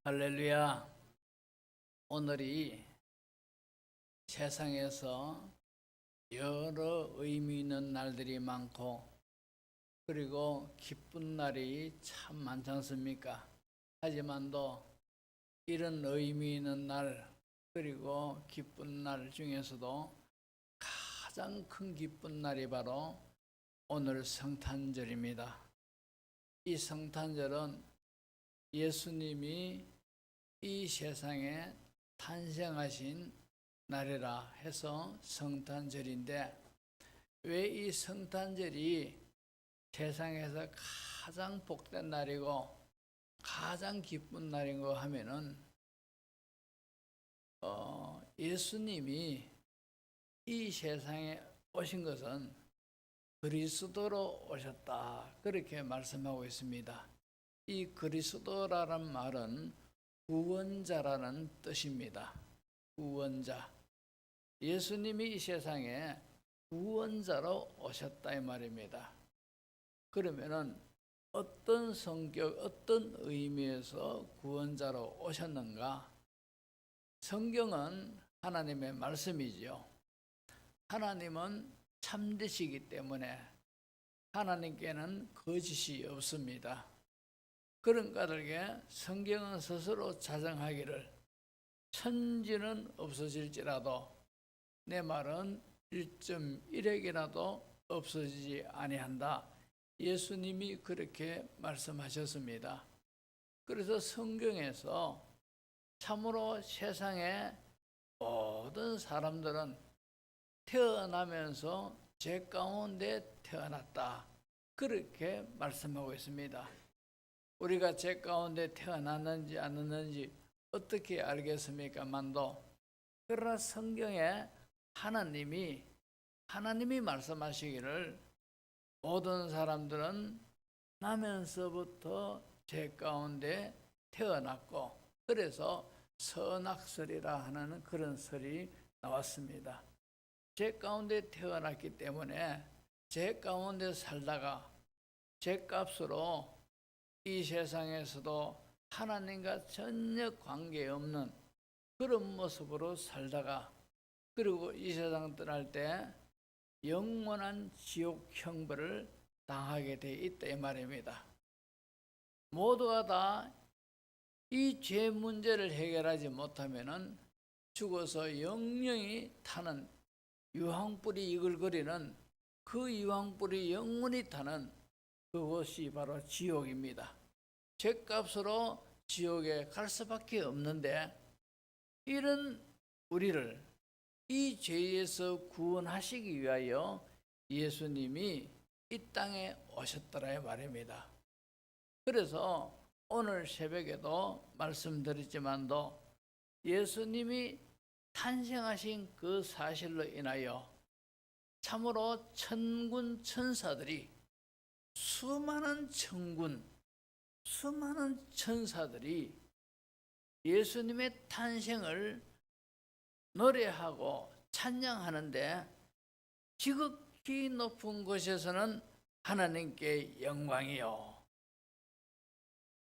할렐루야. 오늘이 세상에서 여러 의미 있는 날들이 많고 그리고 기쁜 날이 참 많지 않습니까? 하지만도 이런 의미 있는 날 그리고 기쁜 날 중에서도 가장 큰 기쁜 날이 바로 오늘 성탄절입니다. 이 성탄절은 예수님이 이 세상에 탄생하신 날이라 해서 성탄절인데, 왜 이 성탄절이 세상에서 가장 복된 날이고 가장 기쁜 날인가 하면은 예수님이 이 세상에 오신 것은 그리스도로 오셨다, 그렇게 말씀하고 있습니다. 이 그리스도라는 말은 구원자라는 뜻입니다. 구원자. 예수님이 이 세상에 구원자로 오셨다 이 말입니다. 그러면은 어떤 성격, 어떤 의미에서 구원자로 오셨는가? 성경은 하나님의 말씀이지요. 하나님은 참되시기 때문에 하나님께는 거짓이 없습니다. 그런 까닭에 성경은 스스로 자정하기를, 천지는 없어질지라도 내 말은 1.1핵이라도 없어지지 아니한다. 예수님이 그렇게 말씀하셨습니다. 그래서 성경에서 참으로 세상의 모든 사람들은 태어나면서 죄 가운데 태어났다, 그렇게 말씀하고 있습니다. 우리가 죄 가운데 태어났는지 않았는지 어떻게 알겠습니까만도, 그러나 성경에 하나님이 말씀하시기를 모든 사람들은 나면서부터 죄 가운데 태어났고, 그래서 선악설이라 하는 그런 설이 나왔습니다. 죄 가운데 태어났기 때문에 죄 가운데 살다가 죄값으로 이 세상에서도 하나님과 전혀 관계없는 그런 모습으로 살다가, 그리고 이 세상 떠날 때 영원한 지옥 형벌을 당하게 돼 있다 이 말입니다. 모두가 다 이 죄 문제를 해결하지 못하면은 죽어서 영영이 타는, 유황불이 이글거리는 그 유황불이 영원히 타는 그것이 바로 지옥입니다. 죄값으로 지옥에 갈 수밖에 없는데, 이런 우리를 이 죄에서 구원하시기 위하여 예수님이 이 땅에 오셨더라 말입니다. 그래서 오늘 새벽에도 말씀드렸지만도 예수님이 탄생하신 그 사실로 인하여 참으로 천군 천사들이, 수많은 천군, 수많은 천사들이 예수님의 탄생을 노래하고 찬양하는데, 지극히 높은 곳에서는 하나님께 영광이요,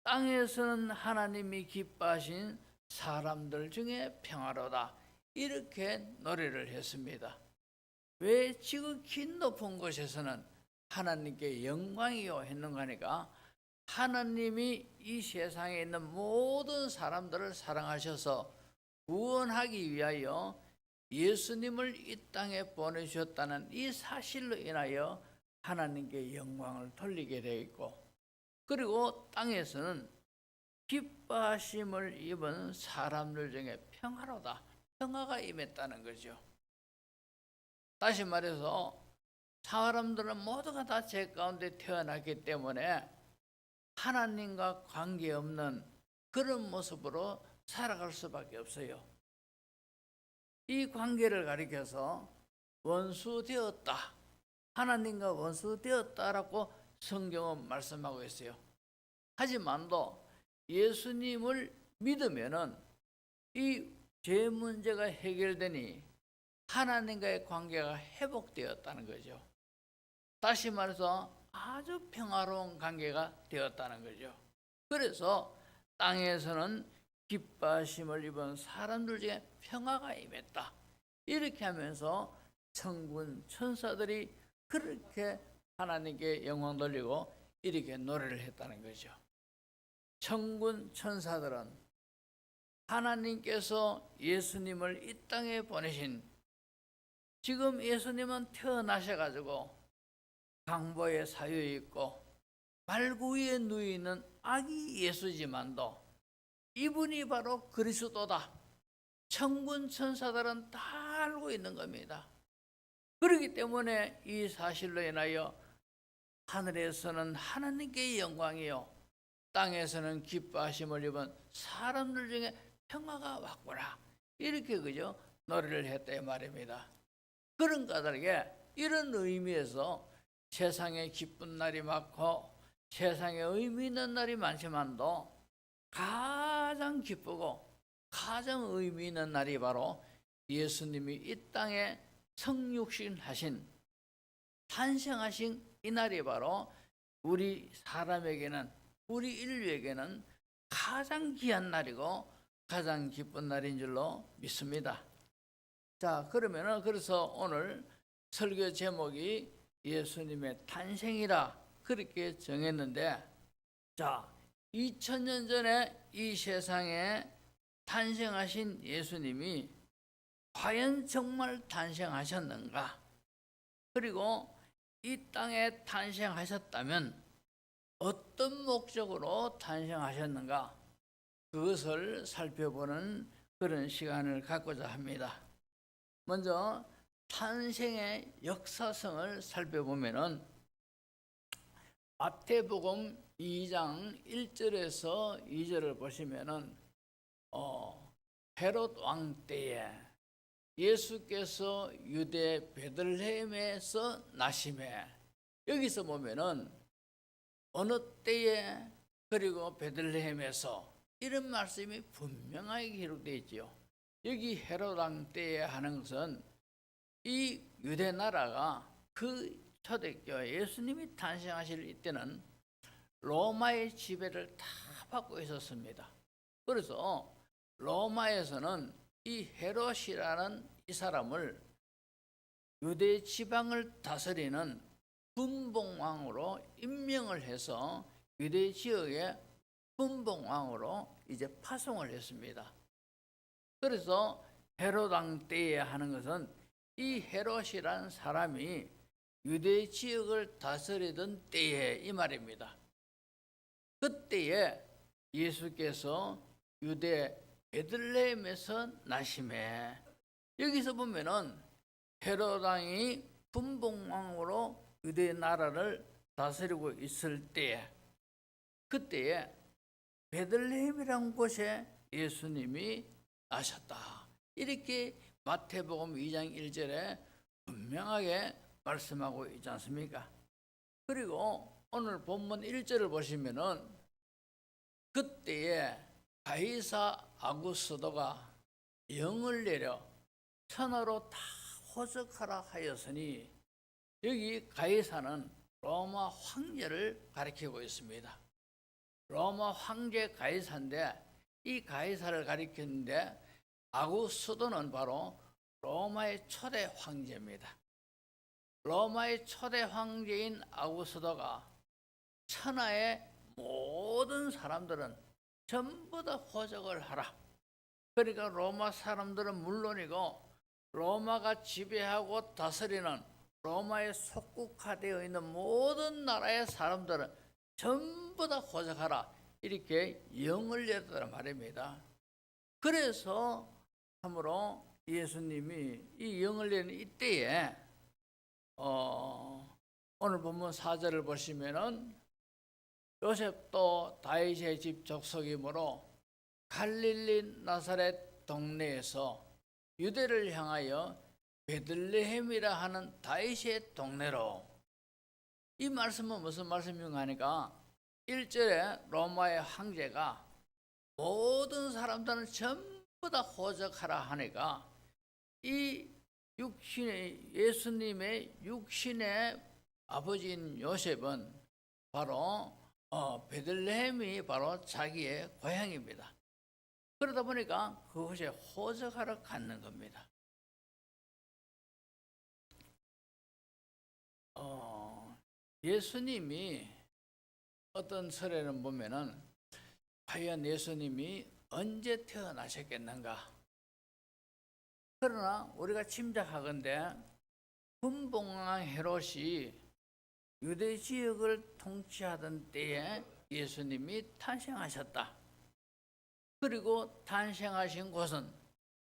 땅에서는 하나님이 기뻐하신 사람들 중에 평화로다, 이렇게 노래를 했습니다. 왜 지극히 높은 곳에서는 하나님께 영광이요 했는가 하니까, 하나님이 이 세상에 있는 모든 사람들을 사랑하셔서 구원하기 위하여 예수님을 이 땅에 보내주셨다는 이 사실로 인하여 하나님께 영광을 돌리게 되어 있고, 그리고 땅에서는 기뻐하심을 입은 사람들 중에 평화로다, 평화가 임했다는 거죠. 다시 말해서 사람들은 모두가 다 죄 가운데 태어났기 때문에 하나님과 관계없는 그런 모습으로 살아갈 수밖에 없어요. 이 관계를 가리켜서 원수 되었다, 하나님과 원수 되었다라고 성경은 말씀하고 있어요. 하지만도 예수님을 믿으면은 이 죄 문제가 해결되니 하나님과의 관계가 회복되었다는 거죠. 다시 말해서 아주 평화로운 관계가 되었다는 거죠. 그래서 땅에서는 기뻐하심을 입은 사람들 중에 평화가 임했다. 이렇게 하면서 천군 천사들이 그렇게 하나님께 영광 돌리고 이렇게 노래를 했다는 거죠. 천군 천사들은 하나님께서 예수님을 이 땅에 보내신, 지금 예수님은 태어나셔가지고 강보에 사유에 있고 말구 위에 누이는 아기 예수지만도 이분이 바로 그리스도다. 천군 천사들은 다 알고 있는 겁니다. 그렇기 때문에 이 사실로 인하여 하늘에서는 하나님께 영광이요 땅에서는 기뻐하심을 입은 사람들 중에 평화가 왔구나, 이렇게 그죠 노래를 했다 이 말입니다. 그런 까닭에 이런 의미에서 세상에 기쁜 날이 많고 세상에 의미 있는 날이 많지만도 가장 기쁘고 가장 의미 있는 날이 바로 예수님이 이 땅에 성육신하신, 탄생하신 이 날이 바로 우리 사람에게는, 우리 인류에게는 가장 귀한 날이고 가장 기쁜 날인 줄로 믿습니다. 자, 그러면은 그래서 오늘 설교 제목이 예수님의 탄생이라 그렇게 정했는데, 자, 2000년 전에 이 세상에 탄생하신 예수님이 과연 정말 탄생하셨는가? 그리고 이 땅에 탄생하셨다면 어떤 목적으로 탄생하셨는가? 그것을 살펴보는 그런 시간을 갖고자 합니다. 먼저 탄생의 역사성을 살펴보면은 마태복음 2장 1절에서 2절을 보시면은 헤롯 왕 때에 예수께서 유대 베들레헴에서 나심에, 여기서 보면은 어느 때에 그리고 베들레헴에서 이런 말씀이 분명하게 기록되어 있지요. 여기 헤롯 왕 때에 하는 것은 이 유대 나라가 그 초대교회 예수님이 탄생하실 이때는 로마의 지배를 다 받고 있었습니다. 그래서 로마에서는 이 헤롯이라는 이 사람을 유대 지방을 다스리는 분봉왕으로 임명을 해서 유대 지역의 분봉왕으로 이제 파송을 했습니다. 그래서 헤롯 왕 때에 하는 것은 이 헤롯이라는 사람이 유대 지역을 다스리던 때에 이 말입니다. 그때에 예수께서 유대 베들레헴에서 나심에, 여기서 보면은 헤롯 왕이 분봉왕으로 유대 나라를 다스리고 있을 때에, 그때에 베들레헴이라는 곳에 예수님이 나셨다, 이렇게 마태복음 2장 1절에 분명하게 말씀하고 있지 않습니까? 그리고 오늘 본문 1절을 보시면은 그때에 가이사 아구스도가 영을 내려 천하로 다 호적하라 하였으니, 여기 가이사는 로마 황제를 가리키고 있습니다. 로마 황제 가이사인데 이 가이사를 가리키는데 아구스도는 바로 로마의 초대 황제입니다. 로마의 초대 황제인 아구스도가 천하의 모든 사람들은 전부 다 호적을 하라. 그러니까 로마 사람들은 물론이고 로마가 지배하고 다스리는 로마에 속국화되어 있는 모든 나라의 사람들은 전부 다 호적하라, 이렇게 영을 내렸단 말입니다. 그래서 참으로 예수님이 이 영을 내는 이때에 오늘 본문 4절을 보시면은 요셉도 다윗의 집 족속이므로 갈릴리 나사렛 동네에서 유대를 향하여 베들레헴이라 하는 다윗의 동네로, 이 말씀은 무슨 말씀인가 하니까 1절에 로마의 황제가 모든 사람들은 전부 다 호적하라 하니까 이 육신의 예수님의 육신의 아버지인 요셉은 바로 베들레헴이 바로 자기의 고향입니다. 그러다 보니까 그곳에 호적하러 갔는 겁니다. 예수님이 어떤 설에는 보면은 과연 예수님이 언제 태어나셨겠는가? 그러나 우리가 짐작하건대 분봉왕 헤롯이 유대 지역을 통치하던 때에 예수님이 탄생하셨다. 그리고 탄생하신 곳은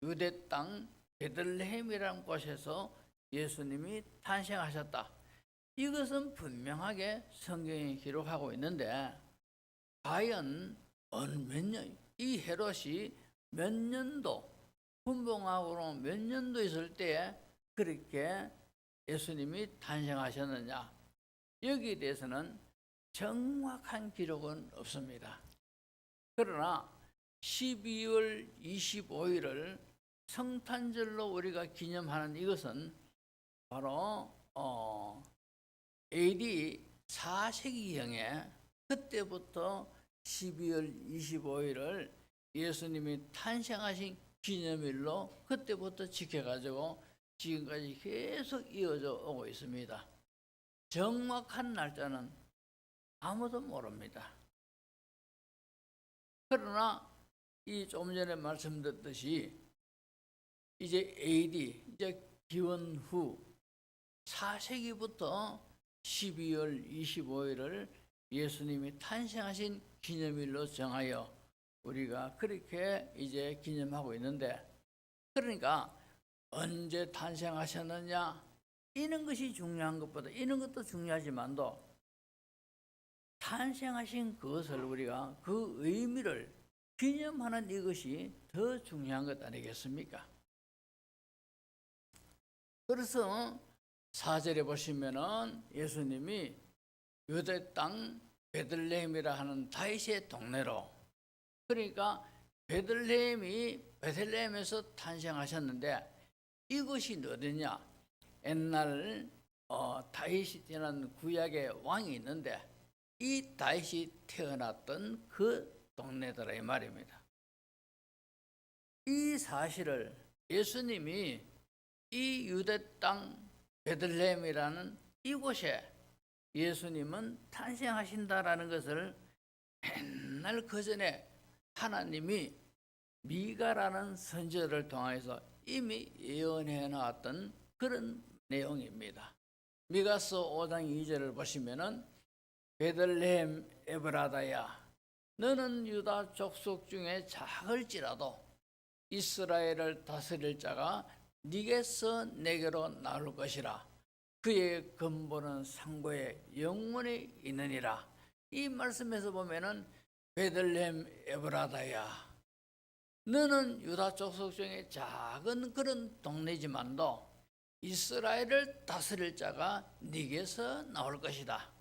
유대 땅 베들레헴이라는 곳에서 예수님이 탄생하셨다. 이것은 분명하게 성경에 기록하고 있는데 과연 몇 년, 이 헤롯이 몇 년도, 분봉왕으로 몇 년도 있을 때에 그렇게 예수님이 탄생하셨느냐? 여기에 대해서는 정확한 기록은 없습니다. 그러나 12월 25일을 성탄절로 우리가 기념하는 이것은 바로 AD 4세기경에 그때부터 12월 25일을 예수님이 탄생하신 기념일로 그때부터 지켜가지고 지금까지 계속 이어져 오고 있습니다. 정확한 날짜는 아무도 모릅니다. 그러나 이 좀 전에 말씀드렸듯이 이제 AD, 이제 기원 후 4세기부터 12월 25일을 예수님이 탄생하신 기념일로 정하여 우리가 그렇게 이제 기념하고 있는데, 그러니까 언제 탄생하셨느냐 이런 것이 중요한 것보다, 이런 것도 중요하지만도 탄생하신 그것을 우리가 그 의미를 기념하는 이것이 더 중요한 것 아니겠습니까? 그래서 4절에 보시면은 예수님이 유대 땅 베들레헴이라 하는 다윗의 동네로, 그러니까 베들레헴에서 탄생하셨는데 이것이 어디냐? 옛날 다윗이라는 구약의 왕이 있는데 이 다윗이 태어났던 그 동네더라 이 말입니다. 이 사실을 예수님이 이 유대 땅 베들레헴이라는 이곳에 예수님은 탄생하신다라는 것을 맨날 그 전에 하나님이 미가라는 선지자를 통해서 이미 예언해 나왔던 그런 내용입니다. 미가서 5장 2절을 보시면은 베들레헴 에브라다야, 너는 유다 족속 중에 작을지라도 이스라엘을 다스릴 자가 네게서 내게로 나올 것이라. 그의 근본은 상고에 영원히 있느니라. 이 말씀에서 보면은 베들레헴 에브라다야, 너는 유다 족속 중에 작은 그런 동네지만도 이스라엘을 다스릴 자가 네게서 나올 것이다.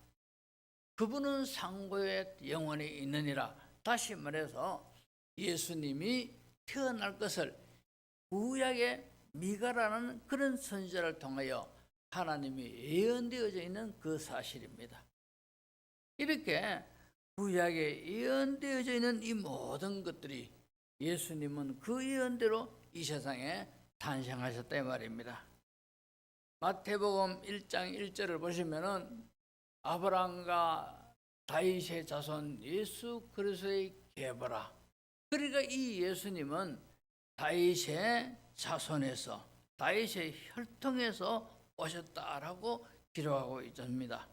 그분은 상고에 영원히 있느니라. 다시 말해서 예수님이 태어날 것을 구약의 미가라는 그런 선지자를 통하여 하나님이 예언되어져 있는 그 사실입니다. 이렇게 구약에 예언되어져 있는 이 모든 것들이 예수님은 그 예언대로 이 세상에 탄생하셨다 이 말입니다. 마태복음 1장 1절을 보시면은 아브라함과 다윗의 자손 예수 그리스도의 계보라. 그러니까 이 예수님은 다윗의 자손에서, 다윗의 혈통에서 오셨다라고 기록하고 있습니다.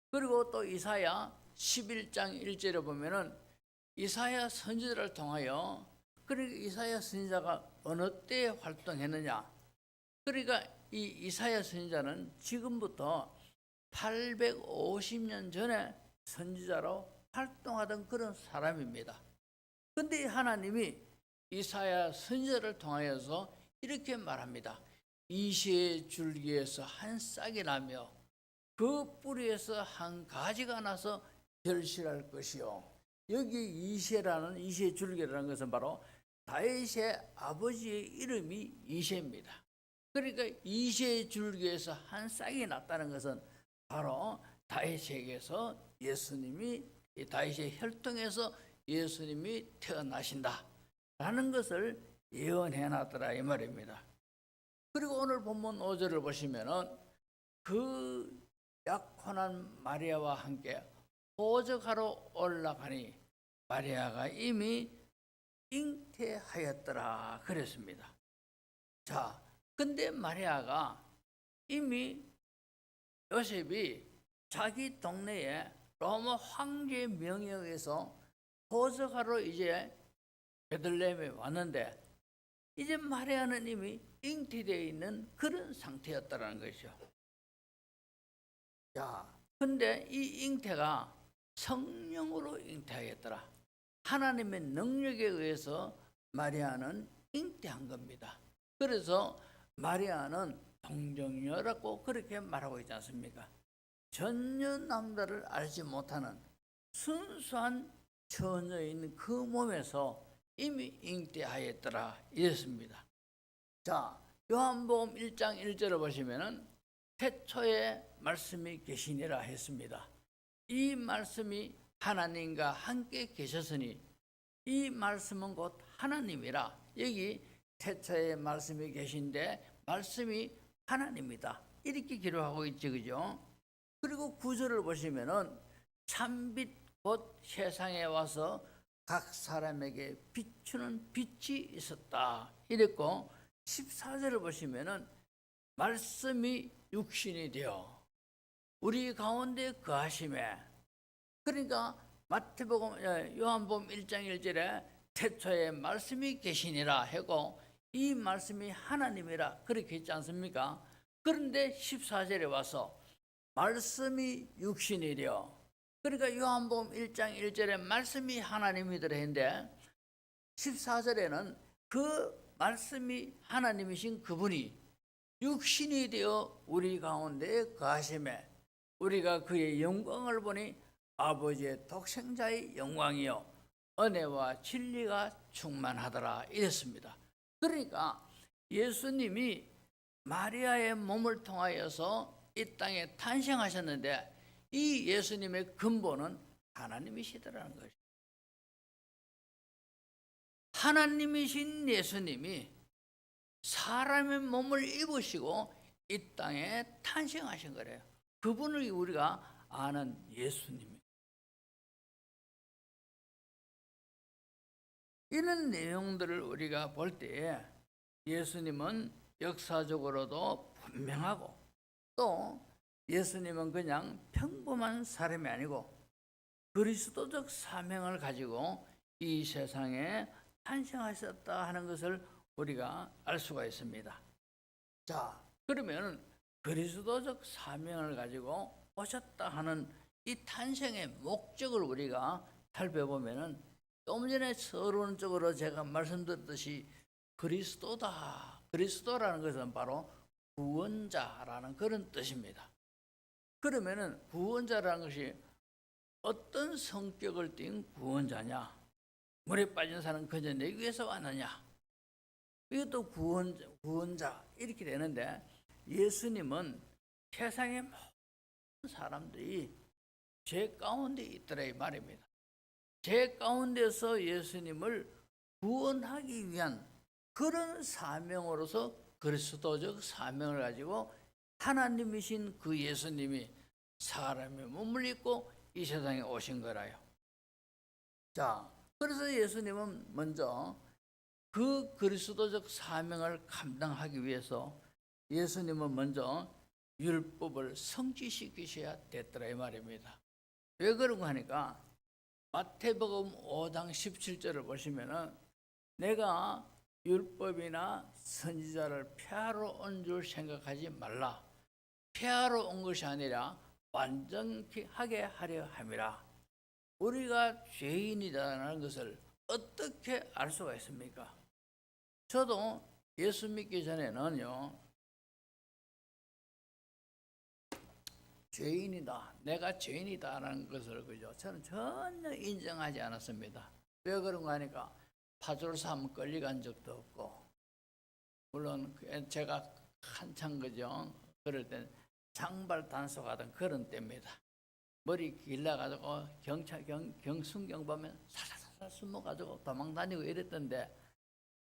그리고 또 이사야 11장 1절에 보면은 이사야 선지자를 통하여, 그러니까 이사야 선지자가 어느 때에 활동했느냐? 그러니까 이 이사야 선지자는 지금부터 850년 전에 선지자로 활동하던 그런 사람입니다. 그런데 하나님이 이사야 선지자를 통하여서 이렇게 말합니다. 이새의 줄기에서 한 싹이 나며 그 뿌리에서 한 가지가 나서 결실할 것이요. 여기 이새라는, 이새 줄기라는 것은 바로 다윗의 아버지의 이름이 이새입니다. 그러니까 이새의 줄기에서 한 싹이 났다는 것은 바로 다윗에게서 예수님이, 다윗의 혈통에서 예수님이 태어나신다. 라는 것을 예언해 놨더라 이 말입니다. 그리고 오늘 본문 5절을 보시면은 그 약혼한 마리아와 함께 호적하러 올라가니 마리아가 이미 잉태하였더라 그랬습니다. 자, 근데 마리아가 이미 요셉이 자기 동네에 로마 황제 명예에 의해서 호적하러 이제 베들레헴에 왔는데 이제 마리아는 이미 잉태되어 있는 그런 상태였다는 것이죠. 자, 근데 이 잉태가 성령으로 잉태하였더라. 하나님의 능력에 의해서 마리아는 잉태한 겁니다. 그래서 마리아는 동정녀라고 그렇게 말하고 있지 않습니까? 전혀 남자를 알지 못하는 순수한 처녀인 그 몸에서 이미 잉태하였더라 이랬습니다. 자, 요한복음 1장 1절을 보시면은 태초에 말씀이 계시니라 했습니다. 이 말씀이 하나님과 함께 계셨으니 이 말씀은 곧 하나님이라. 여기 태초에 말씀이 계신데 말씀이 하나님이다 이렇게 기록하고 있죠, 그죠? 그리고 9절을 보시면은 참빛 곧 세상에 와서 각 사람에게 비추는 빛이 있었다 이랬고 14절을 보시면은 말씀이 육신이 되어 우리 가운데 거하심에, 그러니까 마태복음 요한복음 1장 1절에 태초에 말씀이 계시니라 하고 이 말씀이 하나님이라 그렇게 했지 않습니까? 그런데 14절에 와서 말씀이 육신이 되어, 그러니까 요한복음 1장 1절에 말씀이 하나님이더라 했는데 14절에는 그 말씀이 하나님이신 그분이 육신이 되어 우리 가운데 거하심에 우리가 그의 영광을 보니 아버지의 독생자의 영광이요 은혜와 진리가 충만하더라 이랬습니다. 그러니까 예수님이 마리아의 몸을 통하여서 이 땅에 탄생하셨는데 이 예수님의 근본은 하나님이시더라는 것이죠. 하나님이신 예수님이 사람의 몸을 입으시고 이 땅에 탄생하신 거래요. 그분을 우리가 아는 예수님입니다. 이런 내용들을 우리가 볼 때에 예수님은 역사적으로도 분명하고 또 예수님은 그냥 평범한 사람이 아니고 그리스도적 사명을 가지고 이 세상에 탄생하셨다 하는 것을 우리가 알 수가 있습니다. 자, 그러면 그리스도적 사명을 가지고 오셨다 하는 이 탄생의 목적을 우리가 살펴보면은 좀 전에 서론적으로 제가 말씀드렸듯이 그리스도다. 그리스도라는 것은 바로 구원자라는 그런 뜻입니다. 그러면은 구원자라는 것이 어떤 성격을 띈 구원자냐? 물에 빠진 사람 그저 내기 위해서 왔느냐? 이것도 구원자 이렇게 되는데 예수님은 세상의 모든 사람들이 죄 가운데 있더라 이 말입니다. 죄 가운데서 예수님을 구원하기 위한 그런 사명으로서 그리스도적 사명을 가지고 하나님이신 그 예수님이 사람의 몸을 입고 이 세상에 오신 거라요. 자, 그래서 예수님은 먼저 그 그리스도적 사명을 감당하기 위해서 예수님은 먼저 율법을 성취시키셔야 됐더라 이 말입니다. 왜 그런가 하니까 마태복음 5장 17절을 보시면은 내가 율법이나 선지자를 폐하러 온 줄 생각하지 말라. 폐하러 온 것이 아니라 완전히 하게 하려 함이라. 우리가 죄인이라는 것을 어떻게 알 수가 있습니까? 저도 예수 믿기 전에는요, 죄인이다, 내가 죄인이다라는 것을 그죠? 저는 전혀 인정하지 않았습니다. 왜 그런가 하니까 파졸삼 끌려간 적도 없고, 물론 제가 한창 그죠? 그럴 때 장발 단속하던 그런 때입니다. 머리 길러가지고 경순경 보면 사사사사 숨어가지고 도망다니고 이랬던데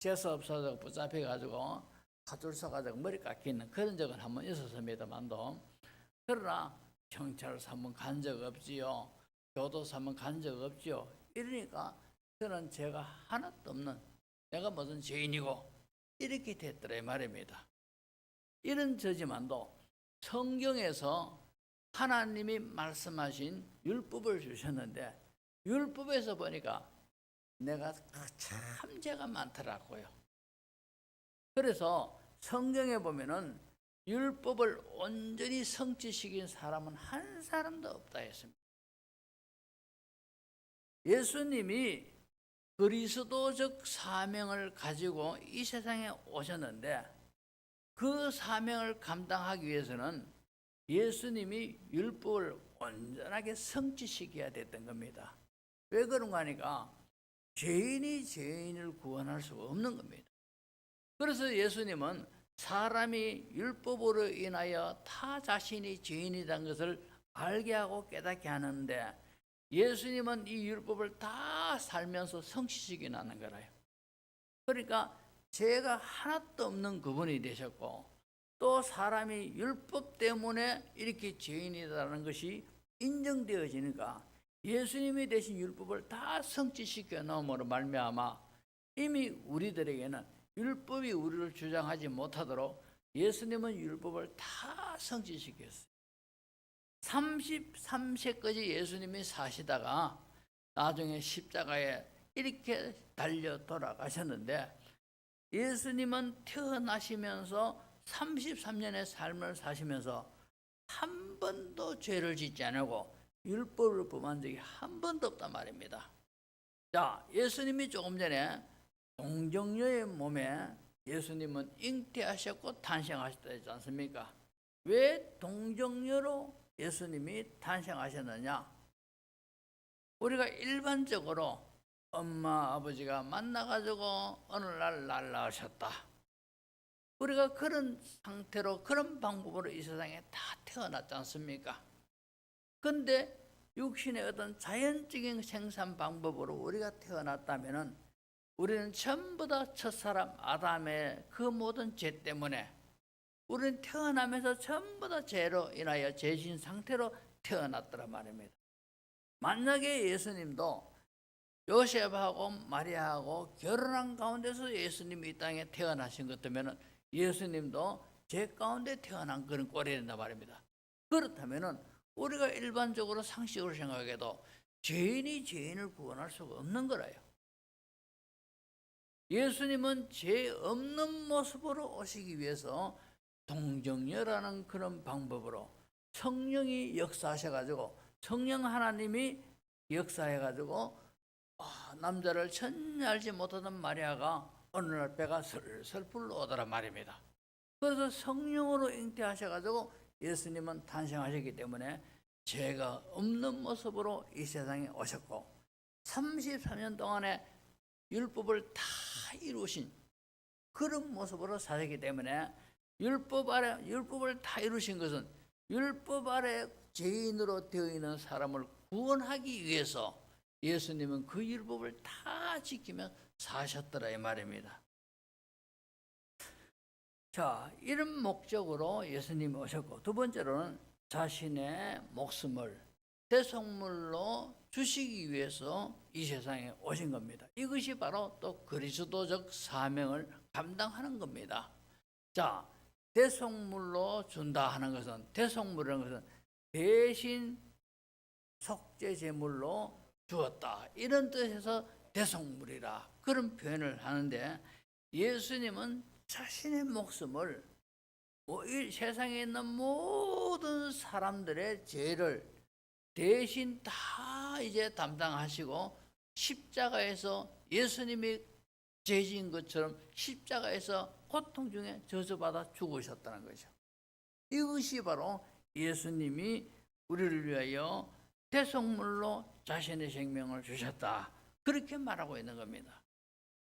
재수 없어서 붙잡혀가지고 파줄 서가지고 머리 깎이는 그런 적은 한번 있었습니다만도, 그러나 경찰서 한번 간 적 없지요. 교도소 한번 간 적 없지요. 이러니까 저는 제가 하나도 없는, 내가 무슨 죄인이고 이렇게 됐더라 이 말입니다. 이런 저지만도 성경에서 하나님이 말씀하신 율법을 주셨는데, 율법에서 보니까 내가 참 죄가 많더라고요. 그래서 성경에 보면은 율법을 온전히 성취시킨 사람은 한 사람도 없다 했습니다. 예수님이 그리스도적 사명을 가지고 이 세상에 오셨는데, 그 사명을 감당하기 위해서는 예수님이 율법을 온전하게 성취시켜야 됐던 겁니다. 왜 그런가 하니까 죄인이 죄인을 구원할 수가 없는 겁니다. 그래서 예수님은 사람이 율법으로 인하여 타 자신이 죄인이라는 것을 알게 하고 깨닫게 하는데, 예수님은 이 율법을 다 살면서 성취시켜 나는 거라요. 그러니까 죄가 하나도 없는 그분이 되셨고, 또 사람이 율법 때문에 이렇게 죄인이라는 것이 인정되어지니까 예수님이 대신 율법을 다 성취시켜 놓음으로 말미암아 이미 우리들에게는 율법이 우리를 주장하지 못하도록 예수님은 율법을 다 성취시켰어요. 33세까지 예수님이 사시다가 나중에 십자가에 이렇게 달려 돌아가셨는데, 예수님은 태어나시면서 33년의 삶을 사시면서 한 번도 죄를 짓지 않고 율법을 범한 적이 한 번도 없단 말입니다. 자, 예수님이 조금 전에 동정녀의 몸에 예수님은 잉태하셨고 탄생하셨다 했지 않습니까? 왜 동정녀로 예수님이 탄생하셨느냐? 우리가 일반적으로 엄마 아버지가 만나가지고 어느 날 낳으셨다, 우리가 그런 상태로 그런 방법으로 이 세상에 다 태어났지 않습니까? 근데 육신의 어떤 자연적인 생산 방법으로 우리가 태어났다면은 우리는 전부 다 첫사람 아담의 그 모든 죄 때문에 우리는 태어나면서 전부 다 죄로 인하여 죄진 상태로 태어났더라 말입니다. 만약에 예수님도 요셉하고 마리아하고 결혼한 가운데서 예수님이 이 땅에 태어나신 것 같으면 예수님도 죄 가운데 태어난 그런 꼴이 된다 말입니다. 그렇다면 우리가 일반적으로 상식으로 생각해도 죄인이 죄인을 구원할 수가 없는 거라요. 예수님은 죄 없는 모습으로 오시기 위해서 동정녀라는 그런 방법으로 성령이 역사하셔가지고, 성령 하나님이 역사해가지고 남자를 전혀 알지 못하던 마리아가 어느 날 배가 슬슬 불러오더라 말입니다. 그래서 성령으로 잉태하셔가지고 예수님은 탄생하셨기 때문에 죄가 없는 모습으로 이 세상에 오셨고, 33년 동안에 율법을 다 이루신 그런 모습으로 사셨기 때문에 율법을 다 이루신 것은 율법 아래 죄인으로 되어 있는 사람을 구원하기 위해서 예수님은 그 율법을 다 지키며 사셨더라 이 말입니다. 자, 이런 목적으로 예수님이 오셨고, 두 번째로는 자신의 목숨을 대속물로 주시기 위해서 이 세상에 오신 겁니다. 이것이 바로 또 그리스도적 사명을 감당하는 겁니다. 자, 대속물로 준다 하는 것은, 대속물이라는 것은 대신 속죄 제물로 주었다, 이런 뜻에서 대속물이라 그런 표현을 하는데, 예수님은 자신의 목숨을 이 세상에 있는 모든 사람들의 죄를 대신 다 이제 담당하시고, 십자가에서 예수님이 죄진 것처럼 십자가에서 고통 중에 저주받아 죽으셨다는 거죠. 이것이 바로 예수님이 우리를 위하여 대속물로 자신의 생명을 주셨다, 그렇게 말하고 있는 겁니다.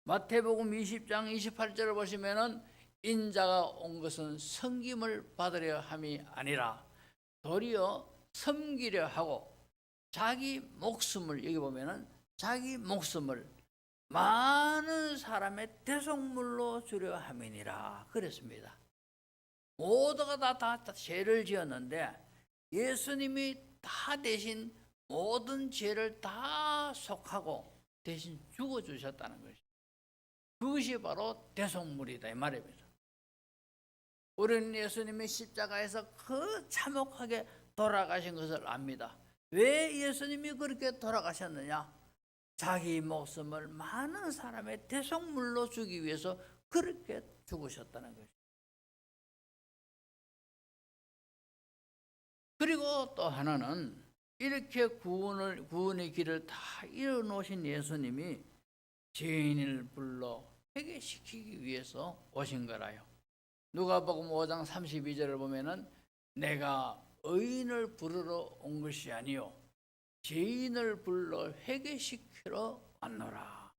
마태복음 20장 28절을 보시면은 인자가 온 것은 섬김을 받으려 함이 아니라 도리어 섬기려 하고 자기 목숨을, 여기 보면은 자기 목숨을 많은 사람의 대속물로 주려 함이니라 그랬습니다. 모두가 다 죄를 지었는데 예수님이 다 대신 모든 죄를 다 속하고 대신 죽어주셨다는 것이죠. 그것이 바로 대속물이다 이 말입니다. 우리는 예수님이 십자가에서 그 참혹하게 돌아가신 것을 압니다. 왜 예수님이 그렇게 돌아가셨느냐? 자기 목숨을 많은 사람의 대속물로 주기 위해서 그렇게 죽으셨다는 것이죠. 그리고 또 하나는 이렇게 구원의 길을 다 이어놓으신 예수님이 죄인을 불러 회개시키기 위해서 오신 거라요. 누가복음 5장 32절을 보면은 내가 의인을 부르러 온 것이 아니요 죄인을 불러 회개시키러 왔노라.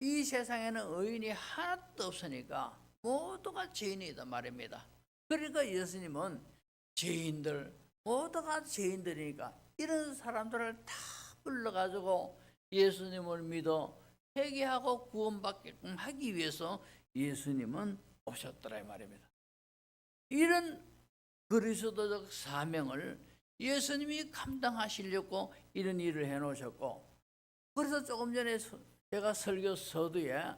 이 세상에는 의인이 하나도 없으니까 모두가 죄인이다 말입니다. 그러니까 예수님은 죄인들 모두가 죄인들이니까 이런 사람들을 다 불러가지고 예수님을 믿어 회개하고 구원받게끔 하기 위해서 예수님은 오셨더라 이 말입니다. 이런 그리스도적 사명을 예수님이 감당하시려고 이런 일을 해놓으셨고, 그래서 조금 전에 제가 설교 서두에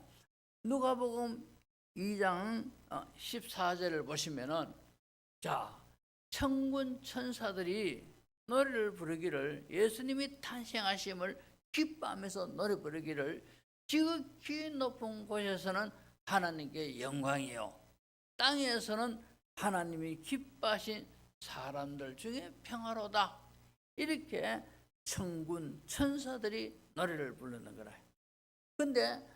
누가복음 2장 14절을 보시면은 자 천군 천사들이 노래를 부르기를 예수님이 탄생하심을 기뻐하면서 노래 부르기를 지극히 높은 곳에서는 하나님께 영광이요 땅에서는 하나님이 기뻐하신 사람들 중에 평화로다. 이렇게 천군 천사들이 노래를 부르는 거라. 근데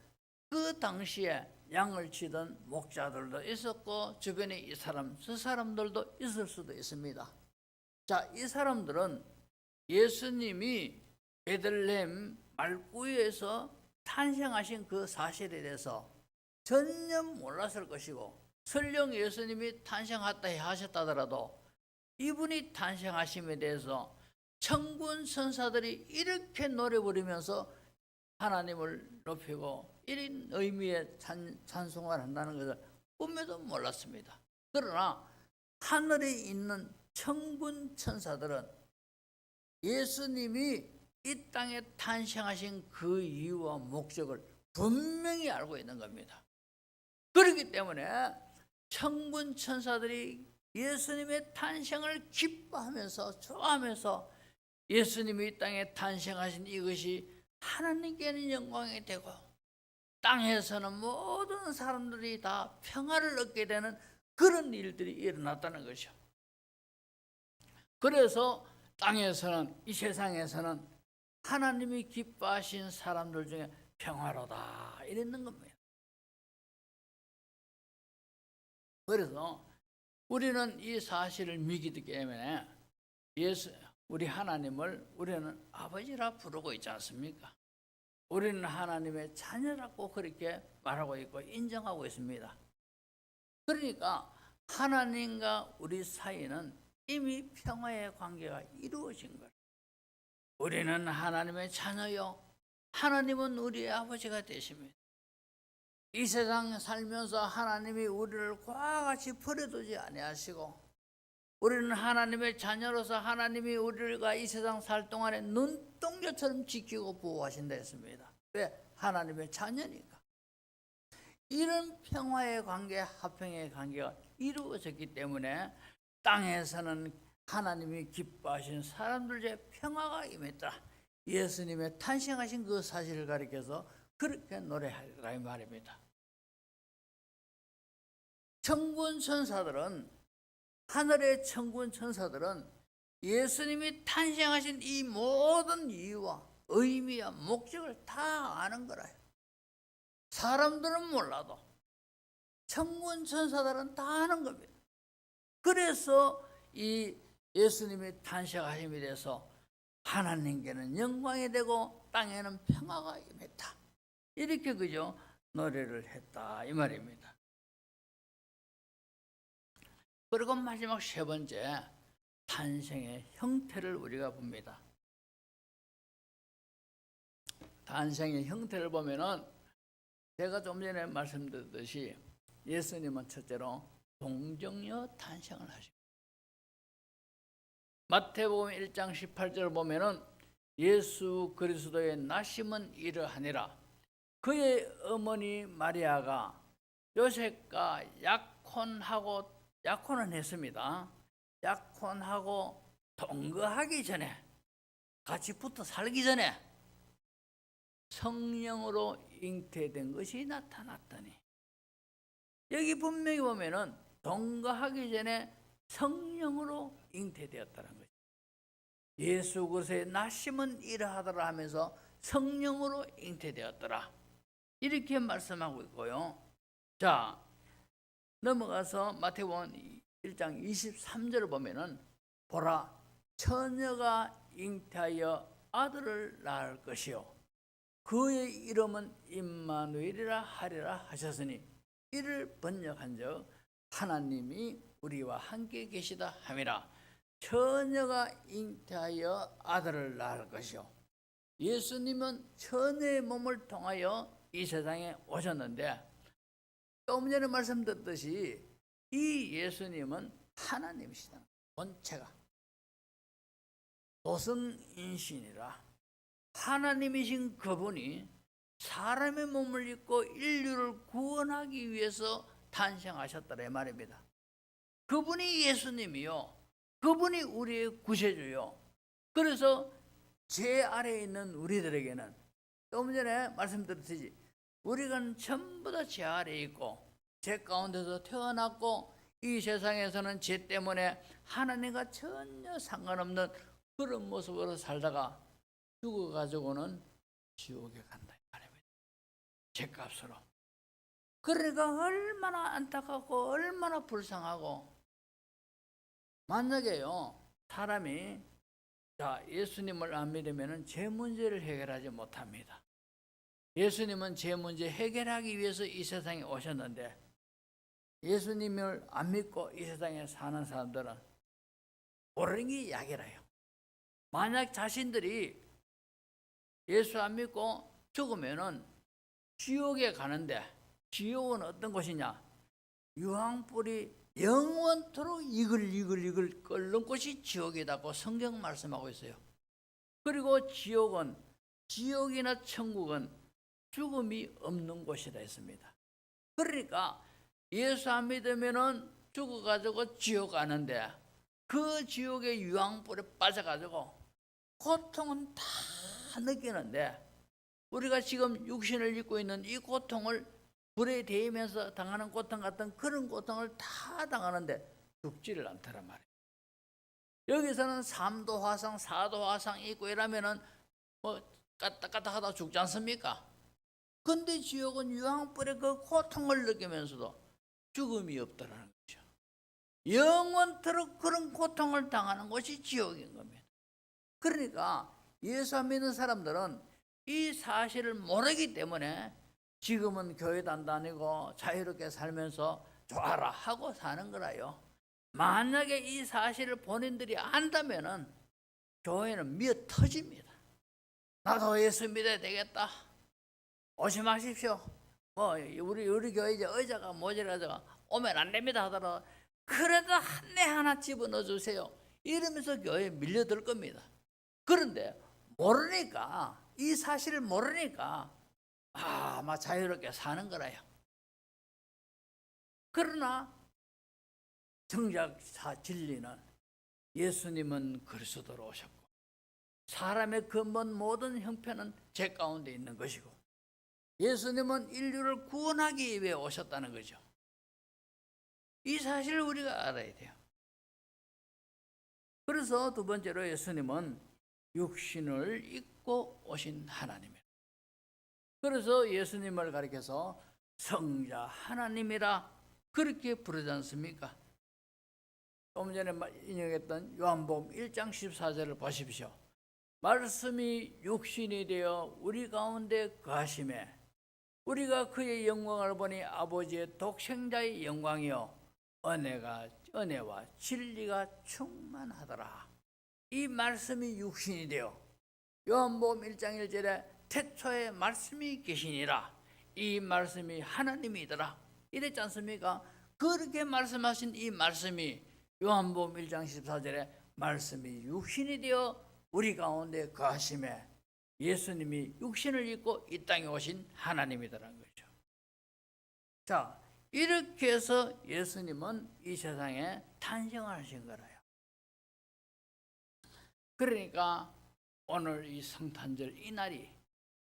그 당시에 양을 치던 목자들도 있었고 주변에 이 사람 저 사람들도 있을 수도 있습니다. 자, 이 사람들은 예수님이 베들레헴 말구에서 탄생하신 그 사실에 대해서 전혀 몰랐을 것이고, 설령 예수님이 탄생했다 하셨다더라도 이분이 탄생하심에 대해서 천군 천사들이 이렇게 노래 부르면서 하나님을 높이고 이런 의미의 찬송을 한다는 것을 꿈에도 몰랐습니다. 그러나 하늘에 있는 천군 천사들은 예수님이 이 땅에 탄생하신 그 이유와 목적을 분명히 알고 있는 겁니다. 그렇기 때문에 천군 천사들이 예수님의 탄생을 기뻐하면서 좋아하면서 예수님이 이 땅에 탄생하신 이것이 하나님께는 영광이 되고 땅에서는 모든 사람들이 다 평화를 얻게 되는 그런 일들이 일어났다는 것이죠. 그래서 땅에서는, 이 세상에서는 하나님이 기뻐하신 사람들 중에 평화로다 이랬는 겁니다. 그래서 우리는 이 사실을 믿기 때문에 우리 하나님을 우리는 아버지라 부르고 있지 않습니까? 우리는 하나님의 자녀라고 그렇게 말하고 있고 인정하고 있습니다. 그러니까 하나님과 우리 사이는 이미 평화의 관계가 이루어진 거예요. 우리는 하나님의 자녀요, 하나님은 우리의 아버지가 되십니다. 이 세상 살면서 하나님이 우리를 그와 같이 버려두지 아니하시고, 우리는 하나님의 자녀로서 하나님이 우리가 이 세상 살 동안에 눈동자처럼 지키고 보호하신다 했습니다. 왜? 하나님의 자녀니까. 이런 평화의 관계, 화평의 관계가 이루어졌기 때문에 땅에서는 하나님이 기뻐하신 사람들의 평화가 임했다. 예수님의 탄생하신 그 사실을 가리켜서 그렇게 노래하라 이 말입니다. 천군 천사들은, 하늘의 천군 천사들은 예수님이 탄생하신 이 모든 이유와 의미와 목적을 다 아는 거라요. 사람들은 몰라도 천군 천사들은 다 아는 겁니다. 그래서 이 예수님이 탄생하심에 대해서 하나님께는 영광이 되고 땅에는 평화가 임했다. 이렇게 그저 노래를 했다 이 말입니다. 그리고 마지막 세 번째, 탄생의 형태를 우리가 봅니다. 탄생의 형태를 보면은 제가 좀 전에 말씀드렸듯이 예수님은 첫째로 동정녀 탄생을 하십니다. 마태복음 1장 18절을 보면은 예수 그리스도의 나심은 이러하니라. 그의 어머니 마리아가 요셉과 약혼은 했습니다. 약혼하고 동거하기 전에, 같이 붙어 살기 전에 성령으로 잉태된 것이 나타났더니, 여기 분명히 보면은 동거하기 전에 성령으로 잉태되었다는 거죠. 예수 그리스도의 나심은 이러하더라 하면서 성령으로 잉태되었더라, 이렇게 말씀하고 있고요. 자, 넘어가서 마태복음 1장 23절을 보면은 보라, 처녀가 잉태하여 아들을 낳을 것이요 그의 이름은 임마누엘이라 하리라 하셨으니, 이를 번역한즉 하나님이 우리와 함께 계시다 함이라. 처녀가 잉태하여 아들을 낳을 것이요, 예수님은 처녀의 몸을 통하여 이 세상에 오셨는데, 조금 전에 말씀드렸듯이 이 예수님은 하나님이시다. 본체가 도성인신이라 하나님이신 그분이 사람의 몸을 입고 인류를 구원하기 위해서 탄생하셨다는 말입니다. 그분이 예수님이요, 그분이 우리의 구세주요. 그래서 제 아래에 있는 우리들에게는, 조금 전에 말씀드렸듯이 우리가 전부 다 제 아래에 있고 죄 가운데서 태어났고, 이 세상에서는 죄 때문에 하나님과 전혀 상관없는 그런 모습으로 살다가 죽어가지고는 지옥에 간다 이 말입니다. 죄값으로. 그러니까 얼마나 안타깝고 얼마나 불쌍하고. 만약에요, 사람이 예수님을 안 믿으면 죄 문제를 해결하지 못합니다. 예수님은 죄 문제 해결하기 위해서 이 세상에 오셨는데, 예수님을 안 믿고 이 세상에 사는 사람들은 모르는 게 약이라요. 만약 자신들이 예수 안 믿고 죽으면은 지옥에 가는데, 지옥은 어떤 곳이냐? 유황불이 영원토록 이글이글 끓는 곳이 지옥이라고 성경 말씀하고 있어요. 그리고 지옥이나 천국은 죽음이 없는 곳이라 했습니다. 그러니까 예수 안 믿으면은 죽어가지고 지옥 가는데, 그 지옥의 유황불에 빠져가지고 고통은 다 느끼는데, 우리가 지금 육신을 입고 있는 이 고통을, 불에 데이면서 당하는 고통 같은 그런 고통을 다 당하는데 죽지를 않더란 말이에요. 여기서는 3도 화상, 4도 화상 있고 이러면은 뭐 까딱까딱하다 죽지 않습니까? 근데 지옥은 유황불의 그 고통을 느끼면서도 죽음이 없다라는 거죠. 영원토록 그런 고통을 당하는 것이 지옥인 겁니다. 그러니까 예수 안 믿는 사람들은 이 사실을 모르기 때문에 지금은 교회도 안 다니고 자유롭게 살면서 좋아라 하고 사는 거라요. 만약에 이 사실을 본인들이 안다면은 교회는 미어 터집니다. 나도 예수 믿어야 되겠다, 오지 마십시오. 뭐 우리 교회 이제 의자가 모자라서 오면 안 됩니다 하더라도 그래도 한 해 하나 집어넣어 주세요 이러면서 교회에 밀려들 겁니다. 그런데 모르니까, 이 사실을 모르니까 막 자유롭게 사는 거라요. 그러나 정작 진리는 예수님은 그리스도로 오셨고, 사람의 근본 모든 형편은 죄 가운데 있는 것이고, 예수님은 인류를 구원하기 위해 오셨다는 거죠. 이 사실을 우리가 알아야 돼요. 그래서 두 번째로 예수님은 육신을 입고 오신 하나님이에요. 그래서 예수님을 가리켜서 성자 하나님이라 그렇게 부르지 않습니까? 조금 전에 인용했던 요한복음 1장 14절을 보십시오. 말씀이 육신이 되어 우리 가운데 거하심에 우리가 그의 영광을 보니 아버지의 독생자의 영광이요 은혜와 진리가 충만하더라. 이 말씀이 육신이 되어 요한복음 1장 1절에 태초에 말씀이 계시니라. 이 말씀이 하나님이더라. 이랬지 않습니까? 그렇게 말씀하신 이 말씀이 요한복음 1장 14절에 말씀이 육신이 되어 우리 가운데 거하심에 예수님이 육신을 입고 이 땅에 오신 하나님이더라는 거죠. 자, 이렇게 해서 예수님은 이 세상에 탄생하신 거라요. 그러니까 오늘 이 성탄절 이 날이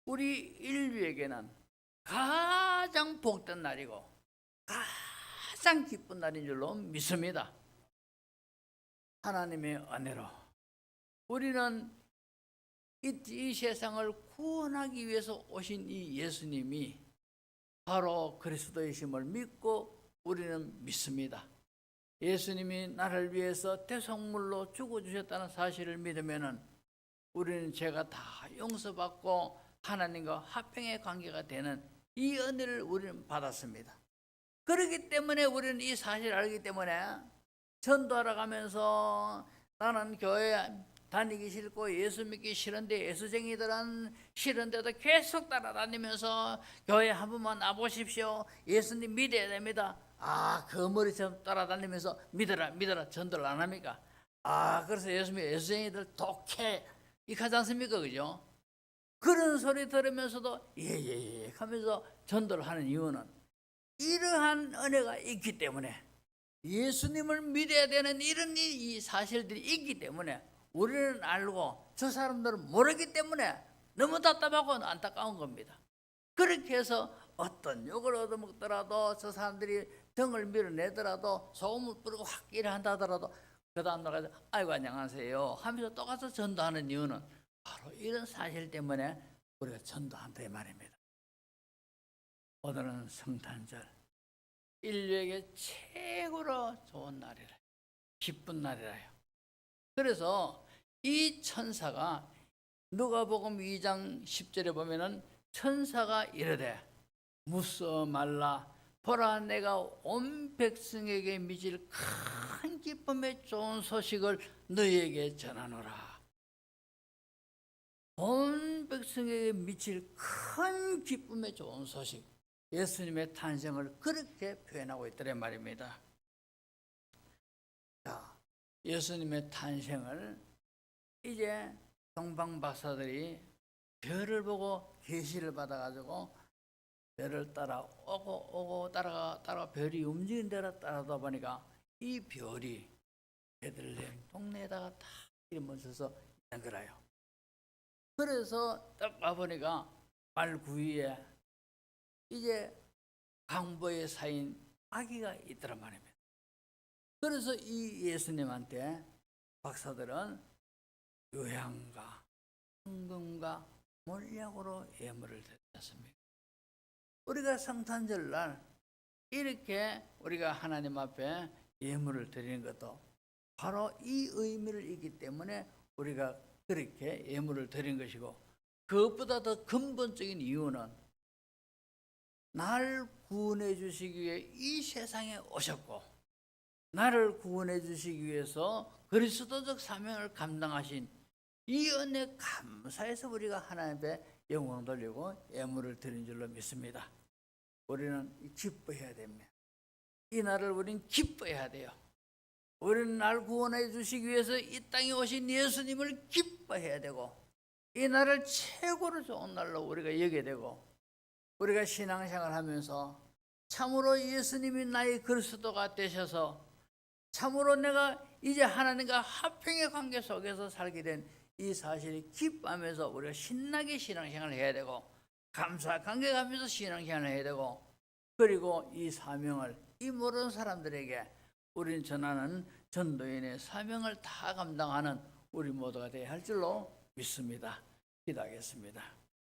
우리 인류에게는 가장 복된 날이고 가장 기쁜 날인 줄로 믿습니다. 하나님의 은혜로 우리는 이 세상을 구원하기 위해서 오신 이 예수님이 바로 그리스도이심을 믿고 우리는 믿습니다. 예수님이 나를 위해서 대속물로 죽어주셨다는 사실을 믿으면은 우리는 죄가 다 용서받고 하나님과 화평의 관계가 되는 이 은혜를 우리는 받았습니다. 그렇기 때문에 우리는 이 사실을 알기 때문에 전도하러 가면서 나는 교회 다니기 싫고 예수 믿기 싫은데 예수쟁이들은 싫은데도 계속 따라다니면서 교회 한 번만 와보십시오. 예수님 믿어야 됩니다. 그 머리처럼 따라다니면서 믿어라 전도를 안 합니까? 그래서 예수쟁이들 독해 이하지 않습니까? 그죠? 그런 소리 들으면서도 예 하면서 전도를 하는 이유는 이러한 은혜가 있기 때문에 예수님을 믿어야 되는 이런 이 사실들이 있기 때문에 우리는 알고 저 사람들은 모르기 때문에 너무 답답하고 안타까운 겁니다. 그렇게 해서 어떤 욕을 얻어먹더라도 저 사람들이 등을 밀어내더라도 소금을 뿌리고 확 일한다더라도 그 다음날 가서 아이고 안녕하세요 하면서 또 가서 전도하는 이유는 바로 이런 사실 때문에 우리가 전도한다 이 말입니다. 오늘은 성탄절 인류에게 최고로 좋은 날이라 기쁜 날이라요. 그래서 이 천사가 누가복음 2장 10절에 보면은 천사가 이르되 무서 말라 보라 내가 온 백성에게 미칠 큰 기쁨의 좋은 소식을 너희에게 전하노라. 온 백성에게 미칠 큰 기쁨의 좋은 소식 예수님의 탄생을 그렇게 표현하고 있더란 말입니다. 자, 예수님의 탄생을 이제 동방 박사들이 별을 보고 계시를 받아가지고 별을 따라오고 따라가 별이 움직이는 대로 따라다 보니까 이 별이 베들레헴 동네에다가 다 이름을 써서 있는 거라요. 그래서 딱 와보니까 말 구위에 이제 강보에 쌓인 아기가 있더란 말입니다. 그래서 이 예수님한테 박사들은 요향과 헌금과 몰약으로 예물을 드렸습니다. 우리가 성탄절날 이렇게 우리가 하나님 앞에 예물을 드리는 것도 바로 이 의미를 있기 때문에 우리가 그렇게 예물을 드린 것이고, 그것보다 더 근본적인 이유는 나를 구원해 주시기 위해 이 세상에 오셨고 나를 구원해 주시기 위해서 그리스도적 사명을 감당하신 이 은혜 감사해서 우리가 하나님 앞에 영광 돌리고 예물을 드린 줄로 믿습니다. 우리는 기뻐해야 됩니다. 이 날을 우리는 기뻐해야 돼요. 우리는 나를 구원해 주시기 위해서 이 땅에 오신 예수님을 기뻐해야 되고, 이 날을 최고로 좋은 날로 우리가 여겨야 되고, 우리가 신앙생활 하면서 참으로 예수님이 나의 그리스도가 되셔서 참으로 내가 이제 하나님과 화평의 관계 속에서 살게 된 이 사실이 기뻐하면서 우리가 신나게 신앙생활을 해야 되고, 감사 감격하면서 신앙생활을 해야 되고, 그리고 이 사명을 이 모르는 사람들에게 우리는 전하는 전도인의 사명을 다 감당하는 우리 모두가 되어야 할 줄로 믿습니다. 기도하겠습니다.